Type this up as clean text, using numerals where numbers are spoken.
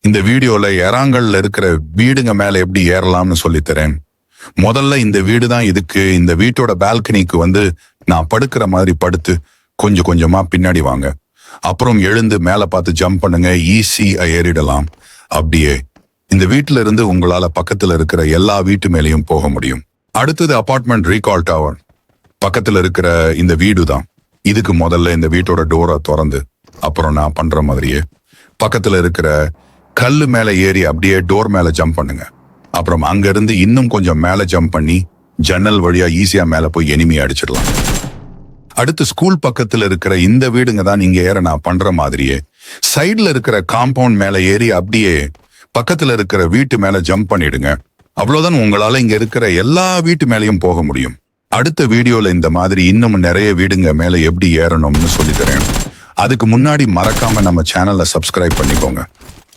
இந்த வீடியோல ஏறாங்கல்ல இருக்கிற வீடுங்க மேல எப்படி ஏறலாம்னு சொல்லித்தரேன். முதல்ல இந்த வீடு தான் இதுக்கு. இந்த வீட்டோட பால்கனிக்கு நான் படுக்கிற மாதிரி படுத்து கொஞ்சம் கொஞ்சமா பின்னாடி வாங்க. அப்புறம் எழுந்து மேல பார்த்து ஜம்ப் பண்ணுங்க. ஈஸியா ஏறிடலாம். அப்படியே இந்த வீட்டுல இருந்து உங்களால பக்கத்துல இருக்கிற எல்லா வீட்டு மேலேயும் போக முடியும். அடுத்தது அபார்ட்மெண்ட் ரீகால் டவர். பக்கத்துல இருக்கிற இந்த வீடு தான். இதுக்கு முதல்ல இந்த வீட்டோட டோரை திறந்து அப்புறம் நான் பண்ற மாதிரியே பக்கத்துல இருக்கிற கல்லு மேல ஏறி அப்படியே டோர் மேல ஜம்ப் பண்ணுங்க. அப்புறம் அங்க இருந்து இன்னும் கொஞ்சம் மேல ஜம்ப் பண்ணி ஜன்னல் வழியா ஈஸியா மேல போய் எனிமி அடிச்சிடலாம். அடுத்து ஸ்கூல் பக்கத்துல இருக்கிற இந்த வீடுங்க தான் நீங்க ஏற நான் பண்ற மாதிரியே சைட்ல இருக்கிற காம்பவுண்ட் மேல ஏறி அப்படியே பக்கத்துல இருக்கிற வீட்டு மேல ஜம்ப் பண்ணிடுங்க. அவ்வளவுதான், உங்களால இங்க இருக்கிற எல்லா வீட்டு மேலயும் போக முடியும். அடுத்த வீடியோல இந்த மாதிரி இன்னும் நிறைய வீடுங்க மேல எப்படி ஏறணும்னு சொல்லி தரேன். அதுக்கு முன்னாடி மறக்காம நம்ம சேனலை சப்ஸ்கிரைப் பண்ணிக்கோங்க.